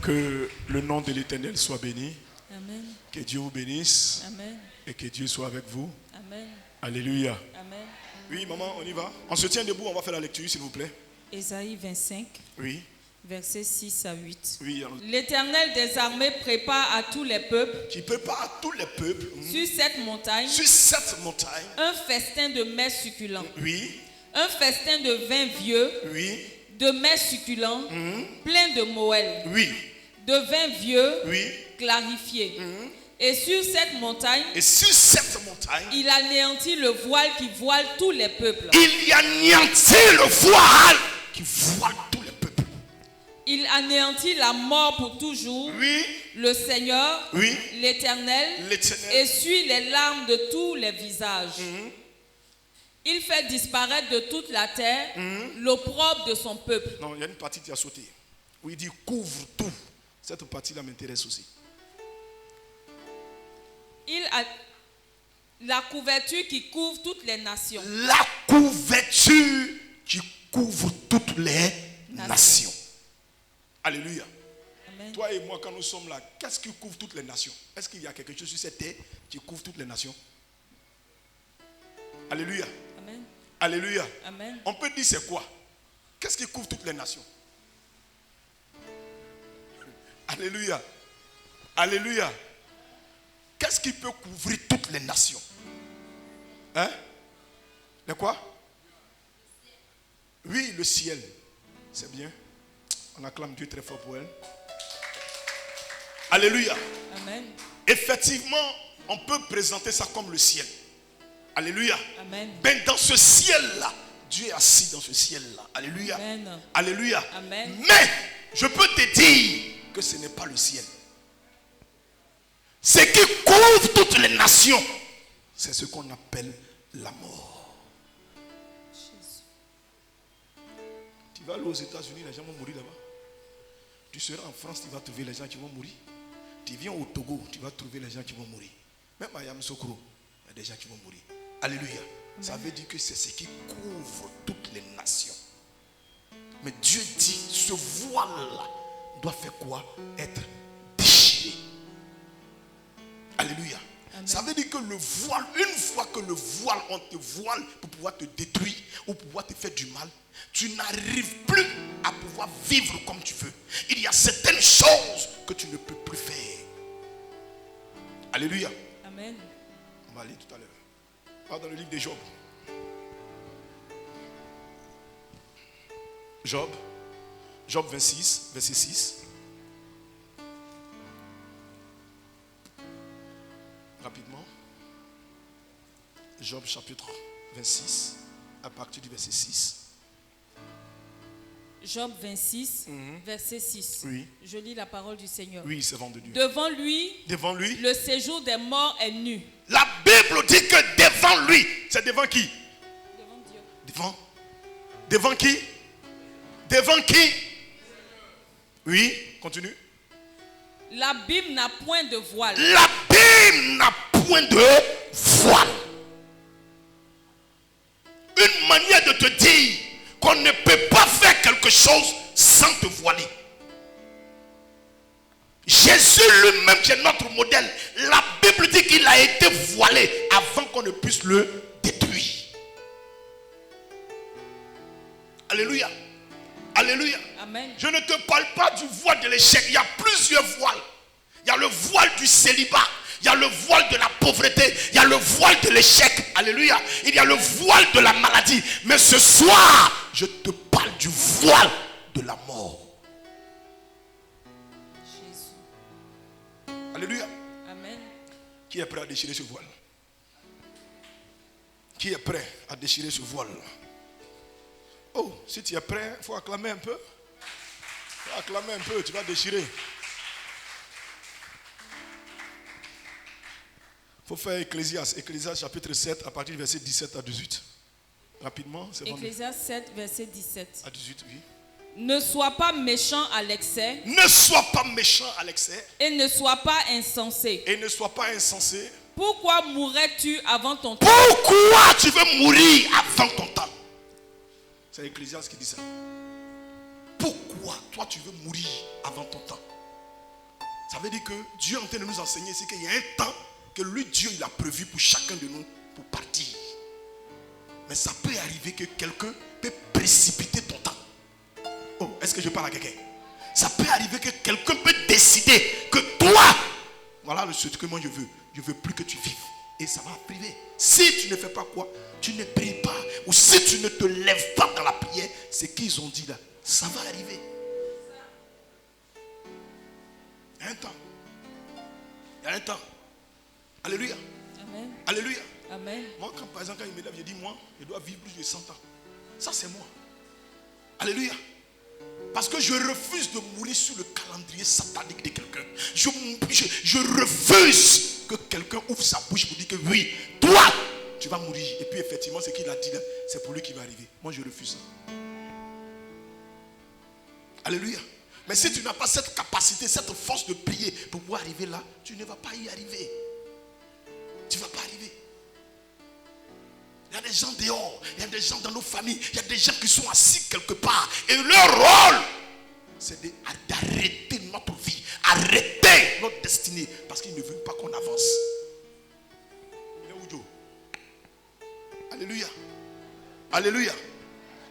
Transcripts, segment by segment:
Que le nom de l'Éternel soit béni. Amen. Que Dieu vous bénisse. Amen. Et que Dieu soit avec vous. Amen. Alléluia. Amen. Oui, maman, on y va. On se tient debout, on va faire la lecture, s'il vous plaît. Ésaïe 25, Oui. versets 6 à 8. Oui. L'Éternel des armées prépare à tous les peuples Qui prépare à tous les peuples sur cette montagne sur cette montagne. un festin de mets succulents, Oui. un festin de vin vieux, Oui. de mets succulents, plein de moelle, Oui. de vin vieux, Oui. clarifié. Et sur cette montagne, Et sur cette montagne, il anéantit le voile qui voile tous les peuples. il y anéantit le voile qui voile tous les peuples. Il anéantit la mort pour toujours. Oui. Le Seigneur, Oui. l'Éternel, L'Éternel. essuie les larmes de tous les visages. Il fait disparaître de toute la terre l'opprobre de son peuple. Non, il y a une partie qui a sauté. Où il dit couvre tout. Cette partie-là m'intéresse aussi. Il a la couverture qui couvre toutes les nations. La couverture qui couvre toutes les nations. Alléluia. Amen. Toi et moi, quand nous sommes là, qu'est-ce qui couvre toutes les nations? Est-ce qu'il y a quelque chose sur cette terre qui couvre toutes les nations? Alléluia. Amen. Alléluia. Amen. On peut dire c'est quoi? Qu'est-ce qui couvre toutes les nations? Alléluia. Alléluia. Qu'est-ce qui peut couvrir toutes les nations? Hein? De quoi? Oui, le ciel. C'est bien. On acclame Dieu très fort pour elle. Alléluia. Amen. Effectivement, on peut présenter ça comme le ciel. Alléluia. Amen. Ben dans ce ciel-là, Dieu est assis dans ce ciel-là. Alléluia. Amen. Alléluia. Amen. Mais je peux te dire que ce n'est pas le ciel. Ce qui couvre toutes les nations, c'est ce qu'on appelle la mort. Jésus. Tu vas aller aux États-Unis, les gens vont mourir là-bas. Tu seras en France, tu vas trouver les gens qui vont mourir. Tu viens au Togo, tu vas trouver les gens qui vont mourir. Même à Yamoussoukro, il y a des gens qui vont mourir. Alléluia. Amen. Ça veut dire que c'est ce qui couvre toutes les nations. Mais Dieu dit, ce voile-là doit faire quoi? Être déchiré. Alléluia. Amen. Ça veut dire que le voile, une fois que le voile, on te voile pour pouvoir te détruire ou pour pouvoir te faire du mal, tu n'arrives plus à pouvoir vivre comme tu veux. Il y a certaines choses que tu ne peux plus faire. Alléluia. Amen. On va aller tout à l'heure. On va dans le livre de Job. Job 26, verset 6. Rapidement. Job chapitre 26, à partir du verset 6. Job 26, verset 6. Oui. Je lis la parole du Seigneur. Oui, c'est vendu. Devant lui, le séjour des morts est nu. La Bible dit que devant lui, c'est devant qui? Devant Dieu. Devant qui? Devant qui? Oui, continue. L'abîme n'a point de voile. L'abîme n'a point de voile. Une manière de te dire qu'on ne peut pas faire quelque chose sans te voiler. Jésus lui-même qui est notre modèle, la Bible dit qu'il a été voilé avant qu'on ne puisse le détruire. Alléluia. Alléluia. Amen. Je ne te parle pas du voile de l'échec. Il y a plusieurs voiles. Il y a le voile du célibat. Il y a le voile de la pauvreté. Il y a le voile de l'échec. Alléluia. Il y a le voile de la maladie. Mais ce soir, je te parle du voile de la mort. Jésus. Alléluia. Amen. Qui est prêt à déchirer ce voile? Qui est prêt à déchirer ce voile? Oh, si tu es prêt, il faut acclamer un peu. Il faut acclamer un peu, tu vas déchirer. Il faut faire Ecclésiaste chapitre 7 à partir du verset 17 à 18. Rapidement, c'est bon. Ecclésiaste 7, verset 17. À 18, oui. Ne sois pas méchant à l'excès. Ne sois pas méchant à l'excès. Et ne sois pas insensé. Et ne sois pas insensé. Pourquoi mourrais-tu avant ton temps? Pourquoi tu veux mourir avant ton temps? C'est Ecclésiaste qui dit ça. Pourquoi toi tu veux mourir avant ton temps? Ça veut dire que Dieu est en train de nous enseigner ici qu'il y a un temps que lui, Dieu, il a prévu pour chacun de nous pour partir. Mais ça peut arriver que quelqu'un peut précipiter ton temps. Oh, est-ce que je parle à quelqu'un? Ça peut arriver que quelqu'un peut décider que toi, voilà ce que moi je veux. Je ne veux plus que tu vives. Et ça va arriver. Si tu ne fais pas quoi? Tu ne pries pas. Ou si tu ne te lèves pas dans la prière, c'est qu'ils ont dit là. Ça va arriver. Il y a un temps. Il y a un temps. Alléluia. Amen. Alléluia. Amen. Moi, par exemple, quand il me lève, je dis, moi, je dois vivre plus de 100 ans. Ça, c'est moi. Alléluia. Parce que je refuse de mourir sur le calendrier satanique de quelqu'un. Je refuse que quelqu'un ouvre sa bouche pour dire que oui, toi, tu vas mourir. Et puis effectivement, ce qu'il a dit là, c'est pour lui qui va arriver. Moi, je refuse ça. Alléluia. Mais si tu n'as pas cette capacité, cette force de prier pour pouvoir arriver là, tu ne vas pas y arriver. Tu ne vas pas arriver. Il y a des gens dehors, il y a des gens dans nos familles, il y a des gens qui sont assis quelque part. Et leur rôle, c'est d'arrêter notre vie, arrêter notre destinée. Parce qu'ils ne veulent pas qu'on avance. Alléluia. Alléluia.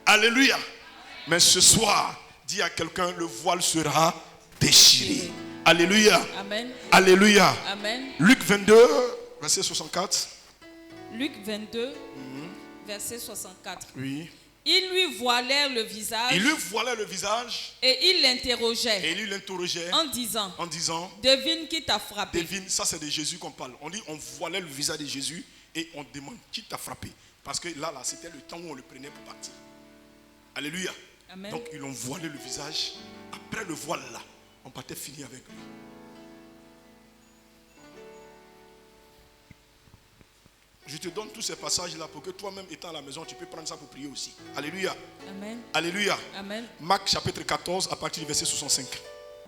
Alléluia. Mais ce soir, dis à quelqu'un, le voile sera déchiré. Alléluia. Amen. Alléluia. Amen. Luc 22, verset 64. Luc 22, verset 64. Oui. Ils lui voilèrent le visage. Il lui voilait le visage. Et il l'interrogeait. Et il l'interrogeait. En disant. Devine qui t'a frappé. Devine, ça c'est de Jésus qu'on parle. On dit, on voilait le visage de Jésus et on demande qui t'a frappé. Parce que là, c'était le temps où on le prenait pour partir. Alléluia. Amen. Donc ils l'ont voilé le visage. Après le voile là, on partait finir avec lui. Je te donne tous ces passages là pour que toi-même étant à la maison, tu peux prendre ça pour prier aussi. Alléluia. Amen. Alléluia. Amen. Marc chapitre 14 à partir du verset 65.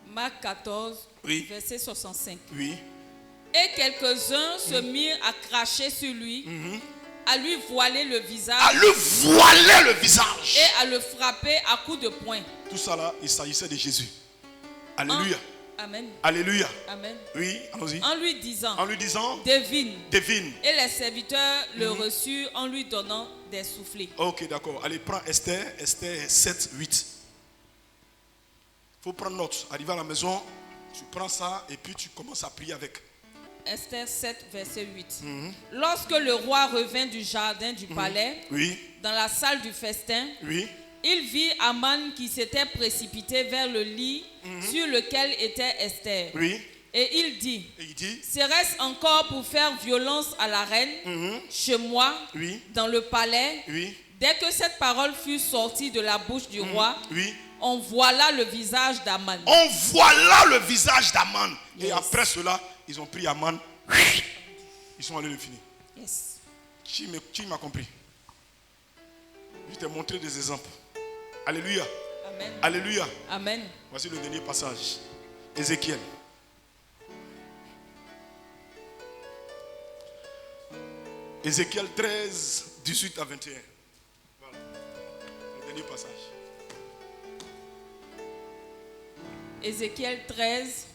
Marc 14, oui. Verset 65. Oui. Et quelques-uns se mirent à cracher sur lui, à lui voiler le visage. À lui voiler le visage. Et à le frapper à coups de poing. Tout ça là, il s'agissait de Jésus. Alléluia. Amen. Alléluia. Amen. Oui, allons-y. En lui disant, devine. Et les serviteurs le reçurent en lui donnant des soufflets. Ok, d'accord. Allez, prends Esther 7, 8. Il faut prendre note. Arrivé à la maison, tu prends ça et puis tu commences à prier avec. Esther 7, verset 8. Lorsque le roi revint du jardin du palais, dans la salle du festin, il vit Aman qui s'était précipité vers le lit sur lequel était Esther. Et il dit, serait-ce encore pour faire violence à la reine, chez moi, dans le palais? Dès que cette parole fut sortie de la bouche du roi, on voila le visage d'Aman. On voila le visage d'Aman. Et après cela, ils ont pris Aman. Ils sont allés le finir. Yes. Qui m'a compris? Je t'ai montré des exemples. Alléluia. Amen. Alléluia. Amen. Voici le dernier passage. Ézéchiel. Ézéchiel 13, 18 à 21. Voilà. Le dernier passage. Ézéchiel 13,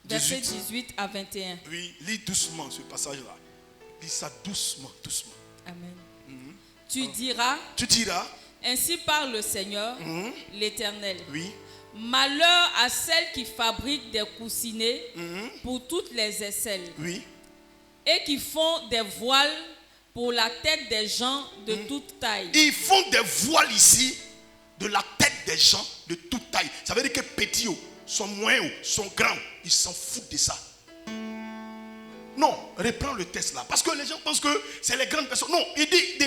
verset 18 à 21. Oui, lis doucement ce passage-là. Lis ça doucement, doucement. Amen. Tu diras, ainsi parle le Seigneur, l'Éternel. Malheur à celles qui fabriquent des coussinets pour toutes les aisselles. Et qui font des voiles pour la tête des gens de toute taille. Ils font des voiles ici de la tête des gens de toute taille. Ça veut dire que petits sont moins hauts, sont grands. Ils s'en foutent de ça. Non, reprends le texte là. Parce que les gens pensent que c'est les grandes personnes. Non, il dit, ils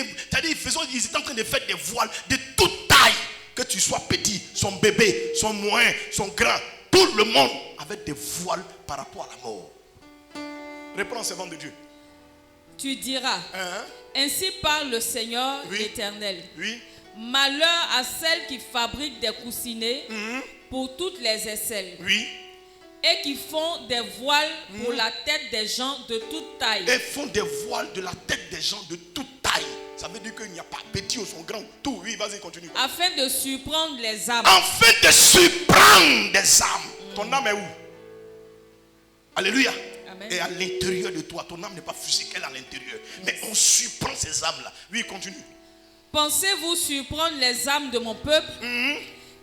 étaient en train de faire des voiles de toute taille. Que tu sois petit, son bébé, son moyen, son grand. Tout le monde avait des voiles par rapport à la mort. Reprends, servant de Dieu. Tu diras, ainsi parle le Seigneur l'Éternel. Malheur à celles qui fabriquent des coussinets pour toutes les aisselles. Et qui font des voiles pour la tête des gens de toute taille. Et font des voiles de la tête des gens de toute taille. Ça veut dire qu'il n'y a pas petit ou son grand. Tout, oui, vas-y, continue. Afin de surprendre les âmes. Afin de surprendre des âmes. Ton âme est où? Alléluia. Amen. Et à l'intérieur de toi, ton âme n'est pas physique, elle est à l'intérieur. Mais on surprend ces âmes-là. Oui, continue. Pensez-vous surprendre les âmes de mon peuple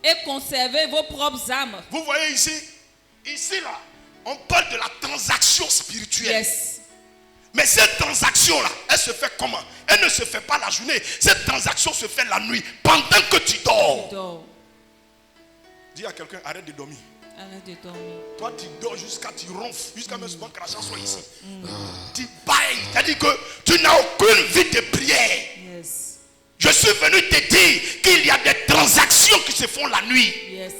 et conserver vos propres âmes? Vous voyez ici, là, on parle de la transaction spirituelle. Yes. Mais cette transaction-là, elle se fait comment? Elle ne se fait pas la journée. Cette transaction se fait la nuit, pendant que tu dors. Dis à quelqu'un, arrête de dormir. Arrête de dormir. Toi, tu dors jusqu'à tu ronfles, jusqu'à même souvent que la chanson soit ici. Tu bailles, c'est-à-dire que tu n'as aucune vie de prière. Yes. Je suis venu te dire qu'il y a des transactions qui se font la nuit. Yes.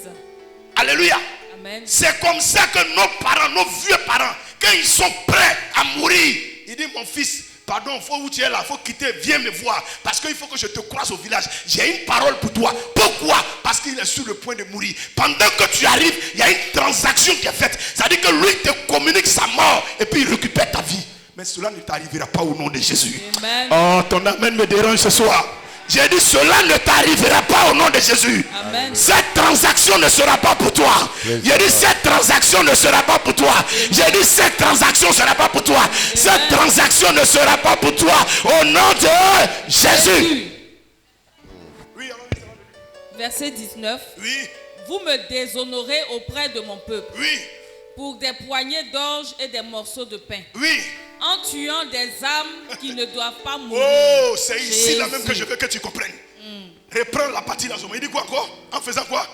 Alléluia. Amen. C'est comme ça que nos parents, nos vieux parents, quand ils sont prêts à mourir, ils disent, mon fils, pardon, faut où tu es là, faut quitter, viens me voir. Parce qu'il faut que je te croise au village. J'ai une parole pour toi. Pourquoi? Parce qu'il est sur le point de mourir. Pendant que tu arrives, il y a une transaction qui est faite. C'est-à-dire que lui te communique sa mort et puis il récupère ta vie. Mais cela ne t'arrivera pas au nom de Jésus. Amen. Oh, ton amen me dérange ce soir. J'ai dit, cela ne t'arrivera pas au nom de Jésus. Amen. Cette transaction ne sera pas pour toi. J'ai dit, cette transaction ne sera pas pour toi. J'ai dit, cette transaction ne sera pas pour toi. Cette transaction ne sera pas pour toi. Au nom de Jésus. Oui, verset 19. Oui. Vous me déshonorez auprès de mon peuple. Oui. Pour des poignées d'orge et des morceaux de pain. Oui. En tuant des âmes qui ne doivent pas mourir. Oh, c'est ici là même que je veux que tu comprennes. Reprends la partie là. Il dit quoi encore? En faisant quoi?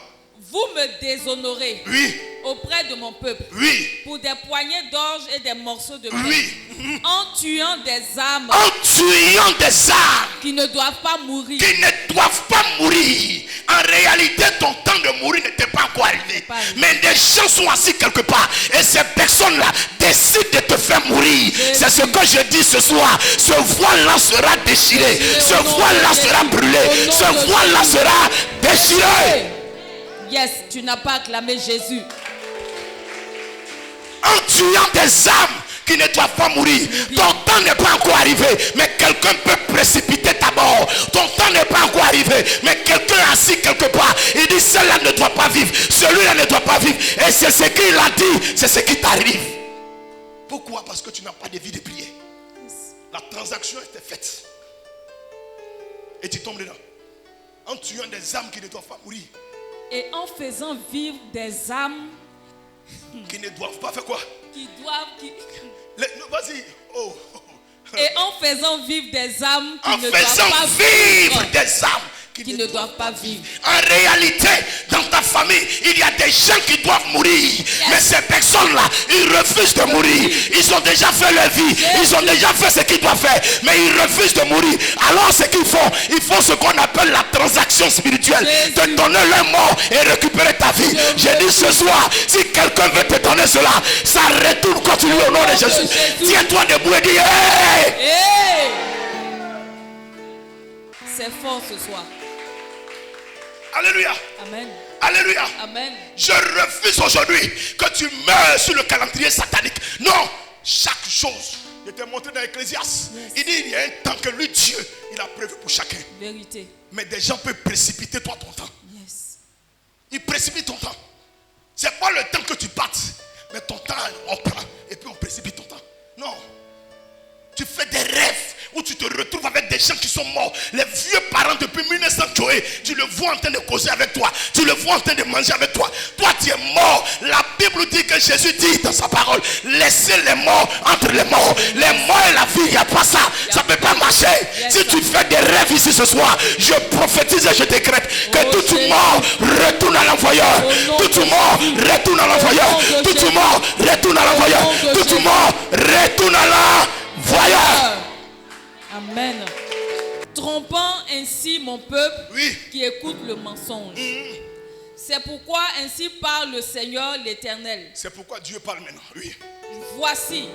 Vous me déshonorez. Oui. Auprès de mon peuple. Oui. Pour des poignées d'orge et des morceaux de pain. Oui. En tuant des âmes. En tuant des âmes. Qui ne doivent pas mourir. Qui ne doivent pas mourir. En réalité, ton temps de mourir n'était pas encore arrivé. Mais des gens sont assis quelque part. Et ces personnes-là décident de te faire mourir. C'est ce que je dis ce soir. Ce voile-là sera déchiré. Ce voile-là sera brûlé. Ce voile-là sera déchiré. Yes, tu n'as pas acclamé Jésus. En tuant des âmes qui ne doivent pas mourir. Ton temps n'est pas encore arrivé, mais quelqu'un peut précipiter ta mort. Ton temps n'est pas encore arrivé, mais quelqu'un est assis quelque part. Il dit, celui-là ne doit pas vivre, celui-là ne doit pas vivre. Et c'est ce qu'il a dit, c'est ce qui t'arrive. Pourquoi? Parce que tu n'as pas de vie de prière. La transaction était faite. Et tu tombes dedans. En tuant des âmes qui ne doivent pas mourir. Et en faisant vivre des âmes qui ne doivent pas faire quoi? Qui doivent... Vas-y. Oh. Et en faisant vivre des âmes qui en ne doivent pas vivre des âmes qui ne doivent pas vivre. En réalité, dans ta famille, il y a des gens qui doivent mourir. Mais ces personnes-là, ils refusent de mourir. Ils ont déjà fait leur vie. Ils ont déjà fait ce qu'ils doivent faire. Mais ils refusent de mourir. Alors ce qu'ils font, ils font ce qu'on appelle la transaction spirituelle. Te donner leur mort et récupérer ta vie. J'ai dit ce soir, si quelqu'un veut te donner cela, ça retourne contre lui au nom de Jésus. Tiens-toi debout et dis, hey! Hey! C'est fort ce soir. Alléluia. Amen. Alléluia. Amen. Je refuse aujourd'hui que tu meurs sur le calendrier satanique. Non. Chaque chose. Je t'ai montré dans l'Ecclésiaste. Yes. Il dit il y a un temps que lui, Dieu, il a prévu pour chacun. Vérité. Mais des gens peuvent précipiter toi ton temps. Yes. Ils précipitent ton temps. C'est pas le temps que tu battes. Mais ton temps, on prend. Et puis on précipite ton temps. Non. Tu fais des rêves où tu te retrouves avec des gens qui sont morts. Les vieux parents depuis 1900 Joé, tu le vois en train de causer avec toi. Tu le vois en train de manger avec toi. Toi tu es mort. La Bible dit que Jésus dit dans sa parole, laissez les morts entre les morts. Les morts et la vie, il n'y a pas ça. Ça ne peut pas marcher. Si tu fais des rêves ici ce soir, je prophétise et je décrète que tout mort retourne à l'envoyeur. Tout mort retourne à l'envoyeur. Tout mort retourne à l'envoyeur. Tout mort retourne à l'envoyeur. Amen. Trompant ainsi mon peuple qui écoute le mensonge. C'est pourquoi ainsi parle le Seigneur l'Éternel. C'est pourquoi Dieu parle maintenant. Oui. Voici.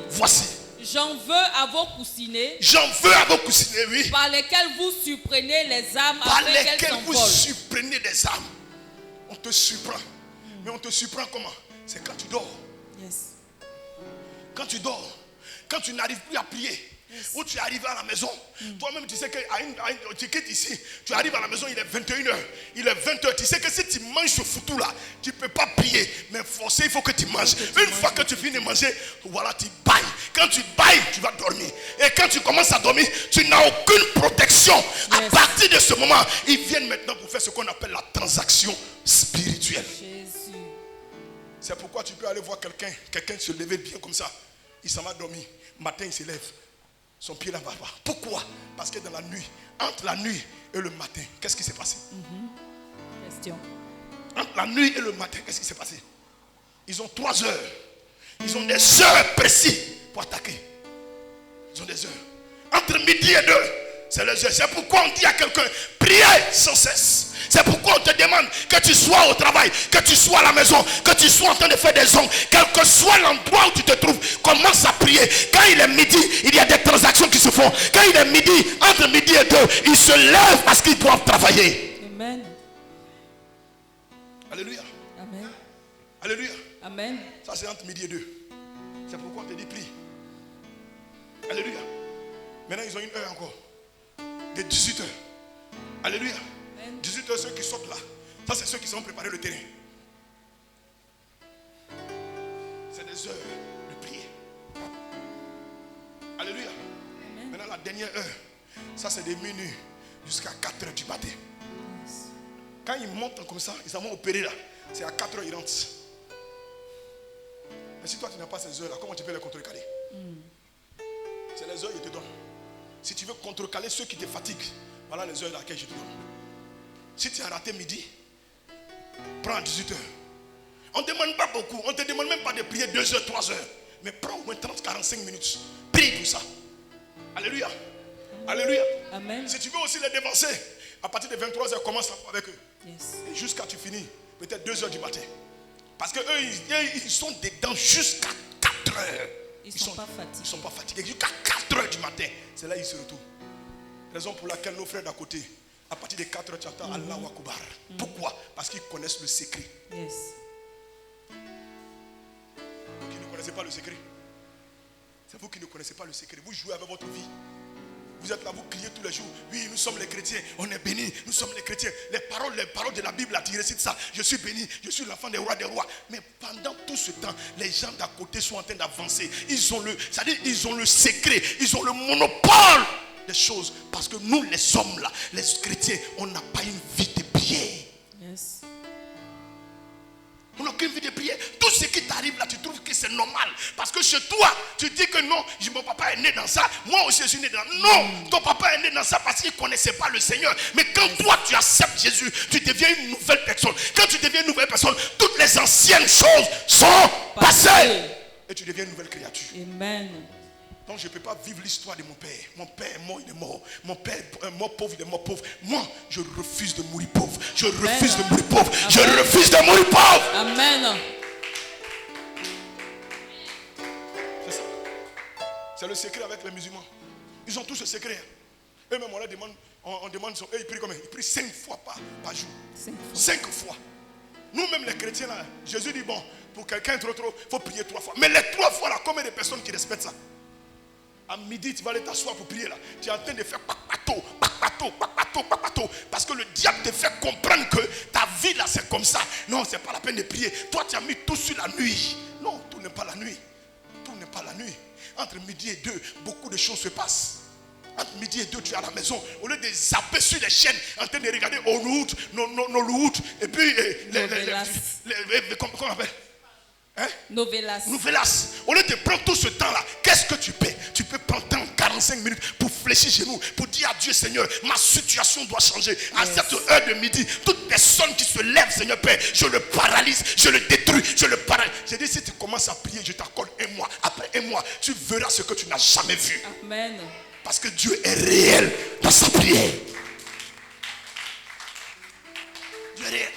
J'en veux à vos coussinets. J'en veux à vos coussinets, oui. Par lesquels vous surprenez les âmes. Par lesquels vous surprenez des âmes. On te surprend. Mais on te surprend comment? C'est quand tu dors. Yes. Quand tu dors. Quand tu n'arrives plus à prier. Où tu arrives à la maison, toi-même tu sais que tu quittes ici, tu arrives à la maison, il est 21h, il est 20h. Tu sais que si tu manges ce foutu là, tu ne peux pas prier, mais forcément il faut que tu manges. Une fois que tu finis de manger, voilà, tu bailles. Quand tu bailles, tu vas dormir. Et quand tu commences à dormir, tu n'as aucune protection. À partir de ce moment, ils viennent maintenant pour faire ce qu'on appelle la transaction spirituelle. Jésus. C'est pourquoi tu peux aller voir quelqu'un se lever bien comme ça. Il s'en va dormir. Matin, il se lève. Son pied là-bas. Pourquoi? Parce que dans la nuit, entre la nuit et le matin, qu'est-ce qui s'est passé? Question. Entre la nuit et le matin, qu'est-ce qui s'est passé? Ils ont 3 heures. Ils ont des heures précises pour attaquer. Ils ont des heures. Entre midi et 2, c'est les heures. C'est pourquoi on dit à quelqu'un, priez sans cesse. C'est pourquoi on te demande que tu sois au travail, que tu sois à la maison, que tu sois en train de faire des ongles, quel que soit l'endroit où tu te trouves, commence à prier. Quand il est midi, il y a des transactions qui se font. Quand il est midi, entre midi et 2, ils se lèvent parce qu'ils doivent travailler. Amen. Alléluia. Amen. Alléluia. Amen. Ça c'est entre midi et 2. C'est pourquoi on te dit prie. Alléluia. Maintenant ils ont une heure encore. De 18h. Alléluia. 18h, ceux qui sortent là. Ça c'est ceux qui sont préparés le terrain. C'est des heures de prière. Alléluia. Amen. Maintenant la dernière heure. Ça c'est des minutes jusqu'à 4h du matin. Quand ils montent comme ça, ils vont opérer là. C'est à 4h ils rentrent. Mais si toi tu n'as pas ces heures là, comment tu peux les contrecaler? C'est les heures que je te donne. Si tu veux contrecaler ceux qui te fatiguent, voilà les heures laquelle je te donne. Si tu as raté midi, prends à 18h. On ne demande pas beaucoup. On ne te demande même pas de prier 2 heures, 3 heures. Mais prends au moins 30-45 minutes. Prie pour ça. Alléluia. Alléluia. Amen. Si tu veux aussi les dévancer, à partir de 23h, commence avec eux. Yes. Et jusqu'à tu finis, peut-être 2h du matin. Parce que eux, ils sont dedans jusqu'à 4h. Ils ne sont pas fatigués. Ils ne sont pas fatigués. Jusqu'à 4h du matin. C'est là qu'ils se retrouvent. Raison pour laquelle nos frères d'à côté, à partir de 4h, tu entends Allahu Akbar. Pourquoi? Parce qu'ils connaissent le secret. Yes. Vous qui ne connaissez pas le secret. C'est vous qui ne connaissez pas le secret. Vous jouez avec votre vie. Vous êtes là, vous criez tous les jours. Oui, nous sommes les chrétiens. On est bénis. Nous sommes les chrétiens. Les paroles de la Bible, là, tu récites ça. Je suis béni. Je suis l'enfant des rois des rois. Mais pendant tout ce temps, les gens d'à côté sont en train d'avancer. Ils ont le secret. Ils ont le monopole des choses. Parce que nous, les hommes là, les chrétiens, on n'a pas une vie de prière. Yes. On n'a aucune vie de prière. Tout ce qui t'arrive là, tu trouves que c'est normal. Parce que chez toi, tu dis que non, mon papa est né dans ça. Moi aussi, je suis né dans ça. Non, ton papa est né dans ça parce qu'il ne connaissait pas le Seigneur. Mais quand toi, tu acceptes Jésus, tu deviens une nouvelle personne. Quand tu deviens une nouvelle personne, toutes les anciennes choses sont passées. Et tu deviens une nouvelle créature. Amen. Donc je ne peux pas vivre l'histoire de mon père. Mon père est mort, il est mort. Mon père est mort pauvre, il est mort pauvre. Moi, je refuse de mourir pauvre. Je refuse de mourir pauvre. Amen. Je refuse de mourir pauvre. Amen. C'est ça. C'est le secret avec les musulmans. Ils ont tous ce secret. Eux-mêmes, on leur demande, on demande, eux, ils prient combien? Ils prient 5 fois par jour. 5 fois. Nous-mêmes, les chrétiens, là, Jésus dit, bon, pour quelqu'un trop, il faut prier 3 fois. Mais les 3 fois, là, combien de personnes qui respectent ça? À midi, tu vas aller t'asseoir pour prier là. Tu es en train de faire papato. Parce que le diable te fait comprendre que ta vie là, c'est comme ça. Non, c'est pas la peine de prier. Toi, tu as mis tout sur la nuit. Non, tout n'est pas la nuit. Tout n'est pas la nuit. Entre midi et 2, beaucoup de choses se passent. Entre midi et 2, tu es à la maison. Au lieu de zapper sur les chaînes, en train de regarder Hollywood, Nollywood, et puis comment on appelle? Novelas. Au lieu de prendre tout ce temps-là, qu'est-ce que tu peux? Tu peux prendre 45 minutes pour fléchir chez nous, pour dire à Dieu, Seigneur, ma situation doit changer. À cette heure de midi, toute personne qui se lève, Seigneur Père, je le paralyse, je le détruis, je le paralyse. J'ai dit, si tu commences à prier, je t'accorde 1 mois. Après 1 mois, tu verras ce que tu n'as jamais vu. Amen. Parce que Dieu est réel dans sa prière. Dieu est réel.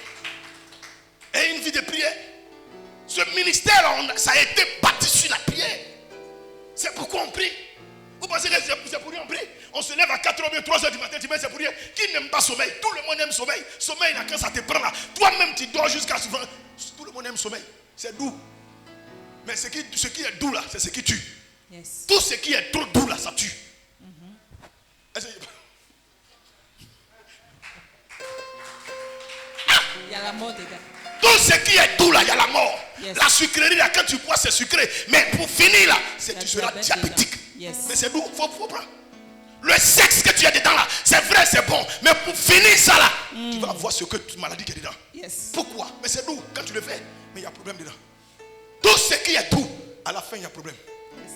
Et une vie de prière. Ce ministère, ça a été bâti sur la prière. C'est pourquoi on prie. Vous pensez que c'est pour rien on prie? On se lève à 4h, 3h du matin, tu mets c'est pour rien. Qui n'aime pas sommeil? Tout le monde aime sommeil. Sommeil, là, quand ça te prend là, toi-même tu dors jusqu'à souvent. Tout le monde aime sommeil. C'est doux. Mais ce qui est doux là, c'est ce qui tue. Yes. Tout ce qui est trop doux là, ça tue. Il y a la mort dedans. Tout ce qui est doux là, il y a la mort. Yes. La sucrerie là, quand tu bois, c'est sucré. Mais pour finir là, tu seras diabète diabétique. Yes. Mais c'est doux, faut prendre. Le sexe que tu as dedans là, c'est vrai, c'est bon. Mais pour finir ça là, tu vas voir ce que maladie qui est dedans. Yes. Pourquoi? Mais c'est doux quand tu le fais. Mais il y a problème dedans. Tout ce qui est doux, à la fin, il y a problème. Yes.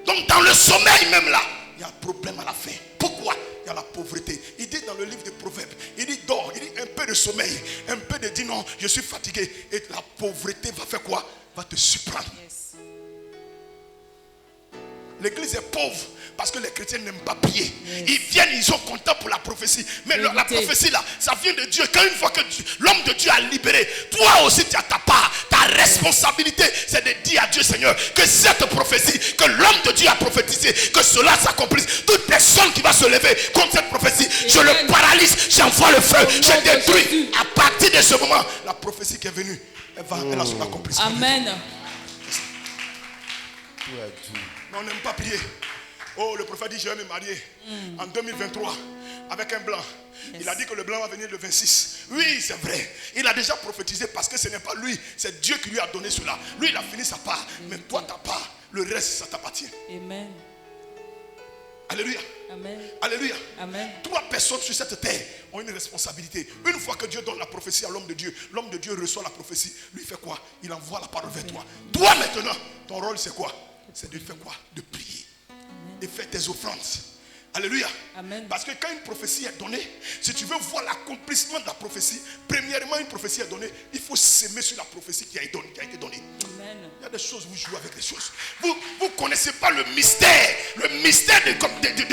Donc dans le sommeil même là, il y a problème à la fin. Pourquoi? Il y a la pauvreté. Il dit dans le livre des Proverbes, il dit dors, il dit un peu de sommeil, un peu de dire non, je suis fatigué. Et la pauvreté va faire quoi? Va te surprendre. Yes. L'église est pauvre parce que les chrétiens n'aiment pas prier. Yes. Ils viennent, ils sont contents pour la prophétie. Mais la prophétie là, ça vient de Dieu. Quand une fois que l'homme de Dieu a libéré, toi aussi tu as ta part. Ta responsabilité, c'est de dire à Dieu Seigneur que cette prophétie, que l'homme de Dieu a prophétisé, que cela s'accomplisse. Toute personne qui va se lever contre cette prophétie, je le paralyse, j'envoie le feu, je détruis. À partir de ce moment, la prophétie qui est venue, elle a son accomplissement. Amen. Mais on n'aime pas prier. Oh, le prophète dit je vais me marier en 2023 avec un blanc. Yes. Il a dit que le blanc va venir le 26. Oui, c'est vrai. Il a déjà prophétisé parce que ce n'est pas lui, c'est Dieu qui lui a donné cela. Lui, il a fini sa part. Mais toi, ta part, le reste, ça t'appartient. Amen. Alléluia. Amen. Alléluia. Amen. 3 personnes sur cette terre ont une responsabilité. Une fois que Dieu donne la prophétie à l'homme de Dieu reçoit la prophétie. Lui fait quoi? Il envoie la parole vers toi. Toi maintenant, ton rôle c'est quoi? C'est de faire quoi? De prier. De faire tes offrandes. Alléluia. Amen. Parce que quand une prophétie est donnée, si tu veux voir l'accomplissement de la prophétie, premièrement, une prophétie est donnée, il faut s'aimer sur la prophétie qui a été donnée. Amen. Il y a des choses, vous jouez avec des choses. Vous ne connaissez pas le mystère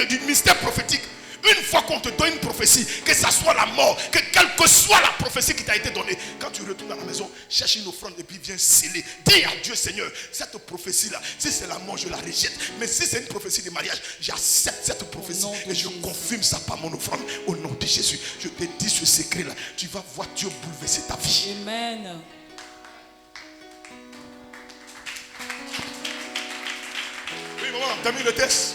du mystère prophétique. Une fois qu'on te donne une prophétie, que ça soit la mort, que quelle que soit la prophétie qui t'a été donnée, quand tu retournes à la maison, cherche une offrande et puis viens sceller. Dis à Dieu Seigneur, cette prophétie-là, si c'est la mort, je la rejette. Mais si c'est une prophétie de mariage, j'accepte cette prophétie et je confirme ça par mon offrande. Au nom de Jésus, je te dis ce secret-là. Tu vas voir Dieu bouleverser ta vie. Amen. Oui, maman, termine le test.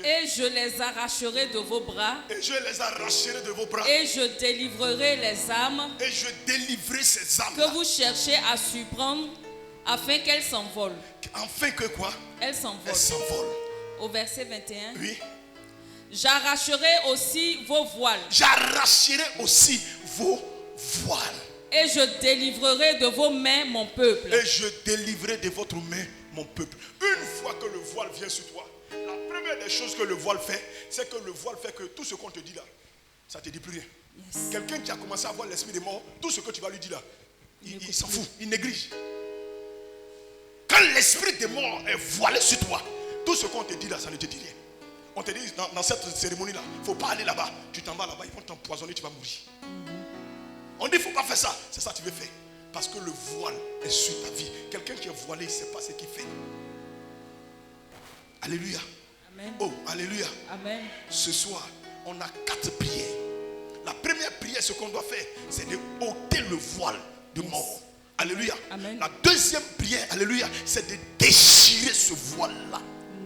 Et je les arracherai de vos bras. Et je les arracherai de vos bras. Et je délivrerai les âmes. Et je délivrerai ces âmes que vous cherchez à surprendre afin qu'elles s'envolent. Afin que quoi? Elles s'envolent. Elles s'envolent. Au verset 21. Oui. J'arracherai aussi vos voiles. J'arracherai aussi vos voiles. Et je délivrerai de vos mains mon peuple. Et je délivrerai de votre main mon peuple. Une fois que le voile vient sur toi, la première des choses que le voile fait, c'est que le voile fait que tout ce qu'on te dit là, ça ne te dit plus rien. Yes. Quelqu'un qui a commencé à avoir l'esprit des morts, tout ce que tu vas lui dire là, il s'en fout, il néglige. Quand l'esprit des morts est voilé sur toi, tout ce qu'on te dit là, ça ne te dit rien. On te dit dans cette cérémonie là, il ne faut pas aller là-bas. Tu t'en vas là-bas, ils vont t'empoisonner, tu vas mourir. On dit il ne faut pas faire ça, c'est ça que tu veux faire. Parce que le voile est sur ta vie. Quelqu'un qui est voilé, il ne sait pas ce qu'il fait. Alléluia. Amen. Oh, alléluia. Amen. Ce soir, on a 4 prières. La première prière, ce qu'on doit faire, c'est de ôter le voile de mort. Alléluia. Amen. La deuxième prière, alléluia, c'est de déchirer ce voile-là.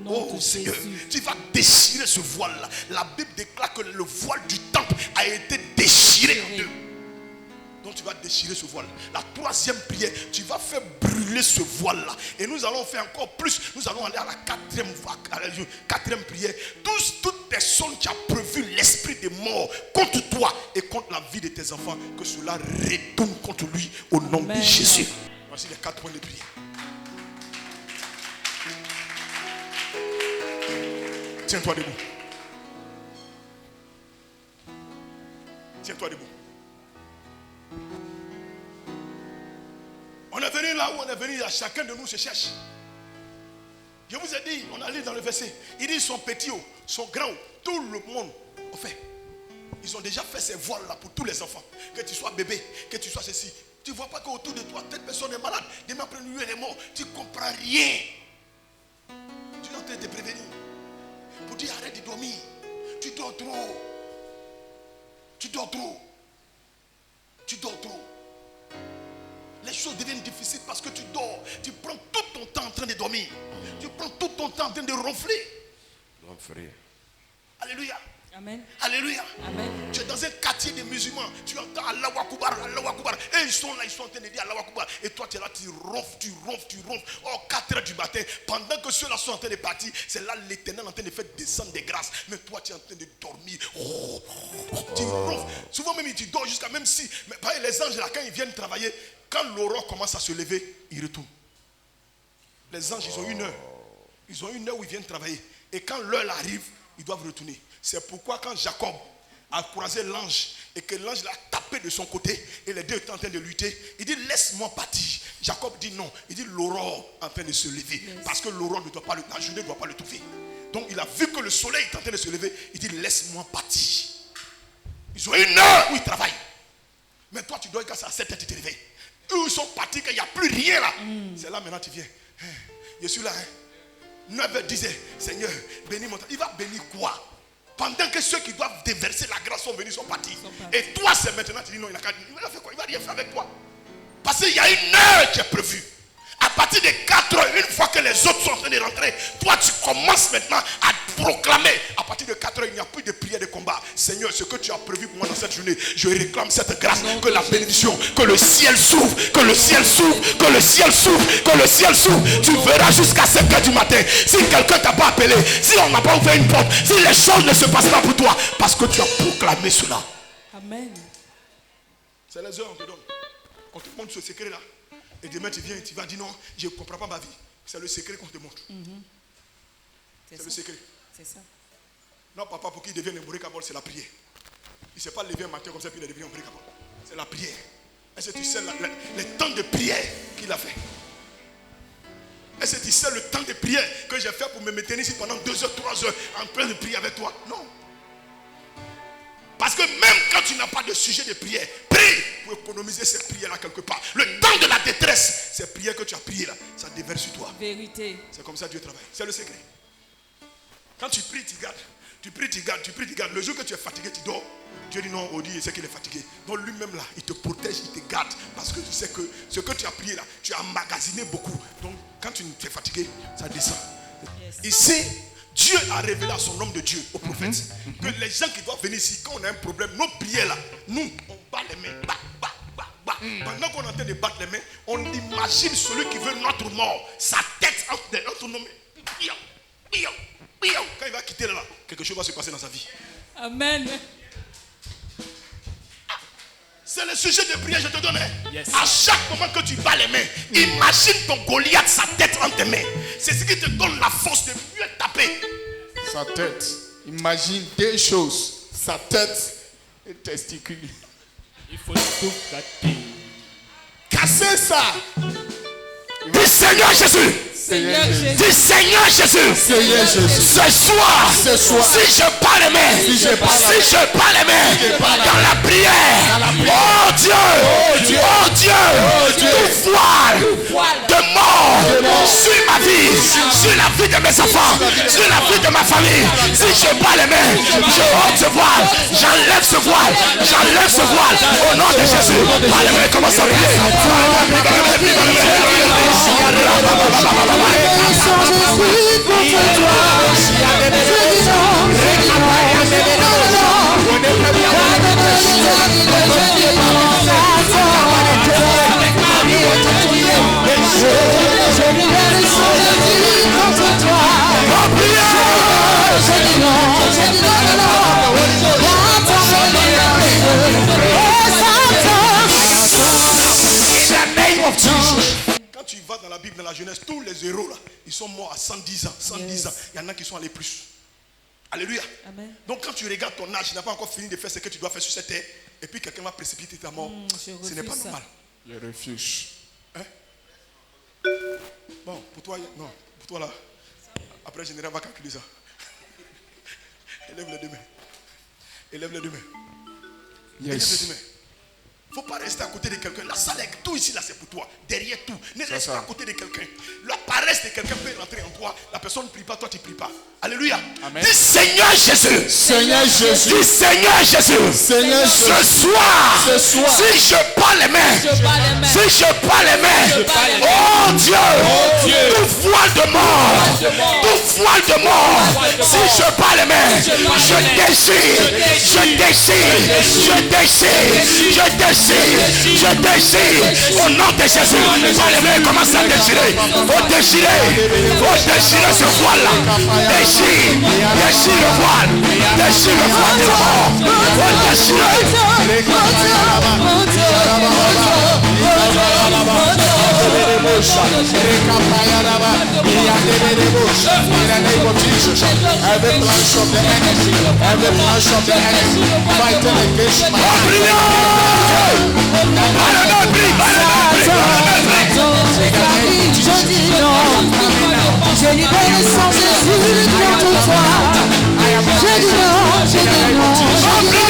Oh Seigneur, tu vas déchirer ce voile-là. La Bible déclare que le voile du temple a été déchiré en deux. Donc tu vas déchirer ce voile. La troisième prière, tu vas faire brûler ce voile-là. Et nous allons faire encore plus. Nous allons aller à la quatrième prière. Toute personne qui a prévu l'esprit des morts contre toi et contre la vie de tes enfants, que cela retourne contre lui au nom de Jésus. Voici les 4 points de prière. Tiens-toi debout. Tiens-toi debout. On est venu là où on est venu, à chacun de nous se cherche. Je vous ai dit, on a lu dans le verset, il dit son petit, son grand, tout le monde, en fait, ils ont déjà fait ces voiles là pour tous les enfants. Que tu sois bébé, que tu sois ceci. Tu ne vois pas qu'autour de toi, telle personne est malade, demain après lui elle est morte. Tu ne comprends rien. Tu es en train de te prévenir. Pour dire arrête de dormir. Tu dors trop. Tu dors trop. Tu dors trop. Les choses deviennent difficiles parce que tu dors. Tu prends toute ton temps en train de dormir. Tu prends tout ton temps en train de ronfler. Alléluia. Amen. Alléluia. Amen. Tu es dans un quartier de musulmans. Tu entends Allahu Akbar, Allahu Akbar. Et ils sont là, ils sont en train de dire Allahu Akbar. Et toi, tu es là, tu ronfles. Oh, 4 heures du matin. Pendant que ceux-là sont en train de partir, c'est là l'Éternel en train de faire descendre des grâces. Mais toi, tu es en train de dormir. Tu ronfles. Souvent même, tu dors jusqu'à même si. Mais pareil, les anges, là, quand ils viennent travailler, quand l'aurore commence à se lever, ils retournent. Les anges, ils ont 1 heure. Ils ont 1 heure où ils viennent travailler. Et quand l'heure arrive, ils doivent retourner. C'est pourquoi quand Jacob a croisé l'ange et que l'ange l'a tapé de son côté et les deux étaient en train de lutter, il dit laisse-moi partir. Jacob dit non. Il dit l'aurore est en train de se lever. Parce que l'aurore ne doit pas, la journée ne doit pas le trouver. Donc il a vu que le soleil est en train de se lever. Il dit laisse-moi partir. Ils ont 1 heure où ils travaillent. Mais toi tu dois casser à 7 heures, tu te réveilles. Eux ils sont partis qu'il n'y a plus rien là. C'est là maintenant tu viens. Je suis là. 9h, 10h, Seigneur, bénis mon temps. Il va bénir quoi? Pendant que ceux qui doivent déverser la grâce sont venus, sont partis. Et toi, c'est maintenant, tu dis non, il va faire quoi? Il va rien faire avec toi. Parce qu'il y a 1 heure qui est prévue. À partir de 4 heures, une fois que les autres sont en train de rentrer, toi, tu commences maintenant à proclamer. À partir de 4 heures, il n'y a plus de prière de combat. Seigneur, ce que tu as prévu pour moi dans cette journée, je réclame cette grâce, que la bénédiction, que le ciel s'ouvre, que le ciel s'ouvre, que le ciel s'ouvre, que le ciel s'ouvre. Tu verras jusqu'à 5 heures du matin. Si quelqu'un t'a pas appelé, si on n'a pas ouvert une porte, si les choses ne se passent pas pour toi, parce que tu as proclamé cela. Amen. C'est les heures qu'on te donne. On te montre ce secret-là. Et demain tu viens et tu vas dire non, je ne comprends pas ma vie. C'est le secret qu'on te montre. C'est le secret. C'est ça. Non, papa, pour qu'il devienne un bricabol, c'est la prière. Il ne s'est pas levé un matin comme ça puis il est devenu un bricabol. C'est la prière. Est-ce que tu sais les temps de prière qu'il a fait? Est-ce que tu sais le temps de prière que j'ai fait pour me maintenir ici pendant 2 heures, 3 heures en train de prier avec toi? Non. Parce que même quand tu n'as pas de sujet de prière, prie pour économiser ces prières-là quelque part. Le temps de la détresse, ces prières que tu as priées là, ça déverse sur toi. Vérité. C'est comme ça que Dieu travaille. C'est le secret. Quand tu pries, tu gardes. Tu pries, tu gardes. Tu pries, tu gardes. Le jour que tu es fatigué, tu dors. Dieu dit non, Odi, il sait qu'il est fatigué. Donc lui-même là, il te protège, il te garde. Parce que tu sais que ce que tu as prié là, tu as emmagasiné beaucoup. Donc quand tu es fatigué, ça descend. Ici, Dieu a révélé à son homme de Dieu, au prophète, que les gens qui doivent venir ici, quand on a un problème, nos prières là, nous, on bat les mains. Pendant qu'on est en train de battre les mains, on imagine celui qui veut notre mort, sa tête entre nos mains. Quand il va quitter là, quelque chose va se passer dans sa vie. Amen. C'est le sujet de prière, je te donne. Yes. À chaque moment que tu bats les mains, imagine ton Goliath, sa tête entre tes mains. C'est ce qui te donne la force de mieux taper. Sa tête. Imagine 2 choses. Sa tête et testicule. Il faut tout casser ça. Du Seigneur Jésus. Seigneur Jésus. Du Seigneur Jésus. Seigneur Jésus. Ce soir, si je bats les mains, dans la prière, oh Dieu, tout voile de mort sur ma vie, sur la vie de mes enfants, sur la vie de ma famille. Si je bats les mains, je ôte ce voile, j'enlève ce voile, au nom de Jésus. Bats les mains, commence à prier. Quand tu vas dans la Bible, dans la jeunesse, tous les héros là, ils sont morts à 110 ans. 110 ans. Il y en a qui sont allés plus. Alléluia. Amen. Donc quand tu regardes ton âge, tu n'as pas encore fini de faire ce que tu dois faire sur cette terre, et puis quelqu'un va précipiter ta mort. Ce n'est pas normal. Je refuse. Hein? Bon, pour toi, non. Pour toi là, après le général va calculer ça. Élève les deux mains. Élève les deux mains. Yes. Élève les deux mains. Il ne faut pas rester à côté de quelqu'un. La salle, tout ici là, c'est pour toi. Derrière tout. Ne reste pas à côté de quelqu'un. La paresse de quelqu'un peut rentrer en toi. La personne ne prie pas, toi tu ne pries pas. Alléluia. Amen. Dis Seigneur Jésus. Seigneur Jésus. Dis Seigneur Jésus. Seigneur Jésus. Ce soir, si je bats les mains, Si je bats les mains, oh Dieu, tout voile de mort, tout voile de mort. Si je bats les mains, je déchire, je déchire, je déchire, je déchire, je déchire. Au nom de Jésus, bats les mains, commence à déchirer. Faut déchirer ce voile-là. Déchire, déchire le voile, déchire le voile de la mort. Faut déchirer. In the name of Jesus, every plan of the enemy, every plan of the enemy, fighting against my je libère le sang de Jésus contre toi. Je dis non, je dis non, je dis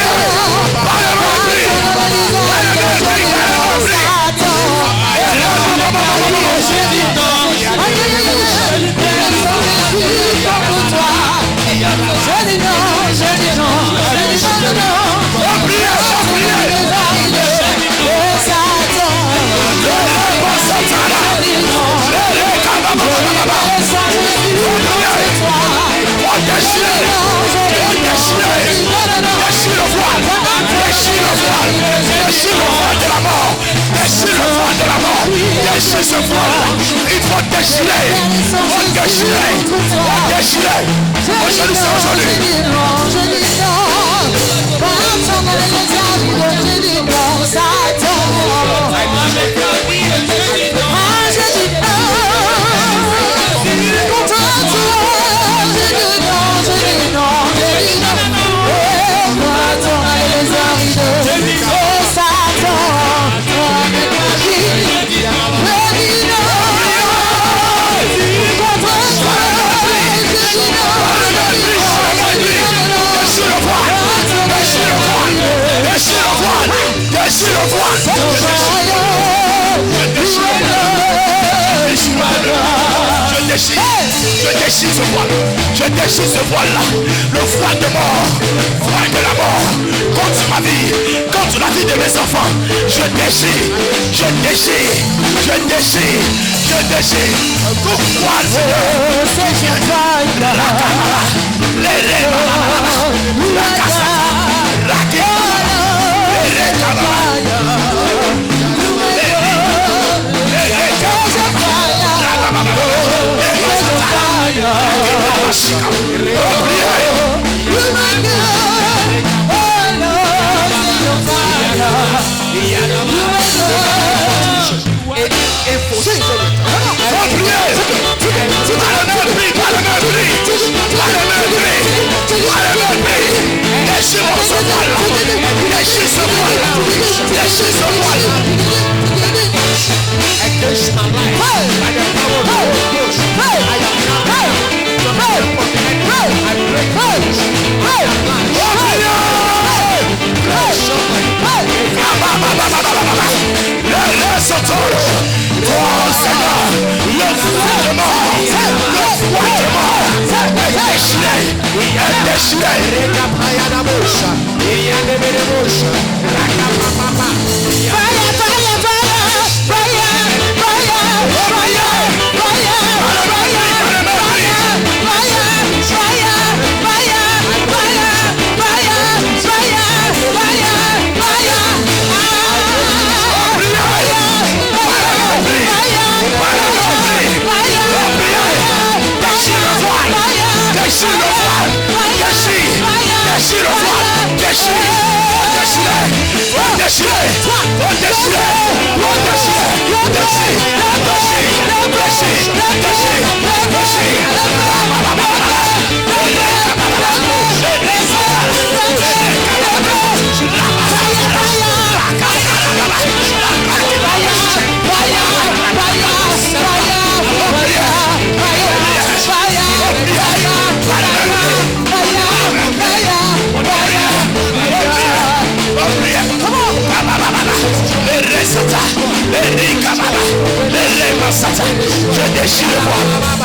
déchirer ce voile, il faut déchirer, il faut déchirer, il faut déchirer. Aujourd'hui, c'est aujourd'hui. Je dis non, partant dans les états, je dis non, Satan. Je dis non, contre toi, je dis non, je dis non, je dis non. Partant dans les états, je dis non, Satan. Je déchire ce voile, je déchire ce voile-là, le voile de mort, voile de la mort, contre ma vie, contre la vie de mes enfants. Je déchire, je déchire, je déchire, je déchire. Tout voile, Seigneur, la camara, la casa, la camara, les camara.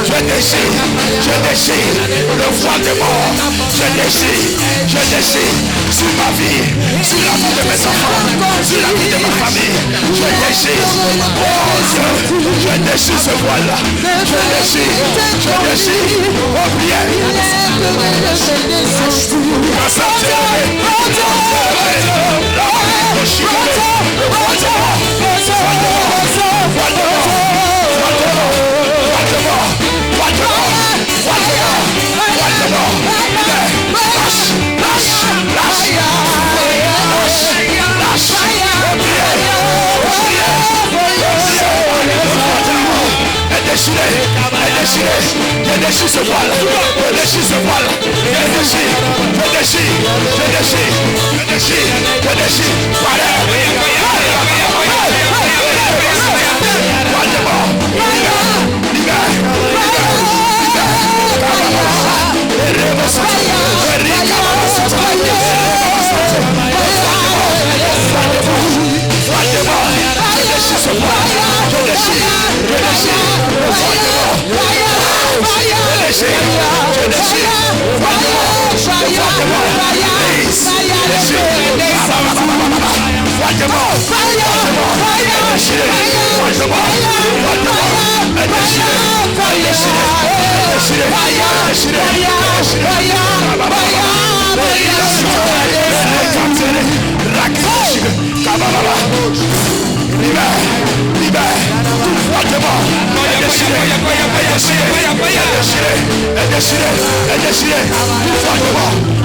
Je le voile de mort. Je déchire sur ma vie, sur la vie de mes enfants, sur la vie de ma famille. Je déchire, oh Dieu, je déchire ce voile-là. Je déchire, oh bien. Je déchire ce voile, je déchire ce voile, je déchire,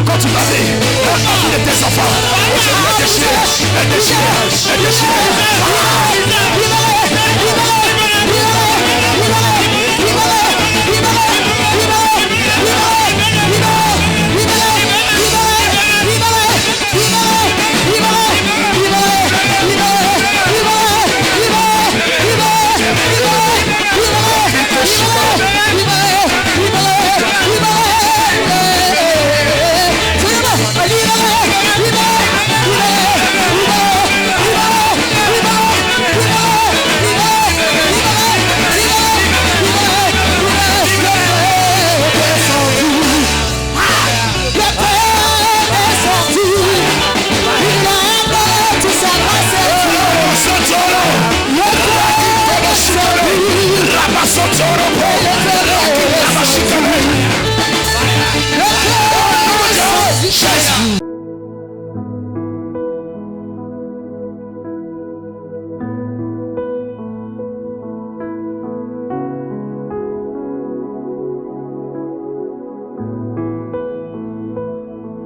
quand tu vas dire, la vie de tes enfants, aujourd'hui est déchirée,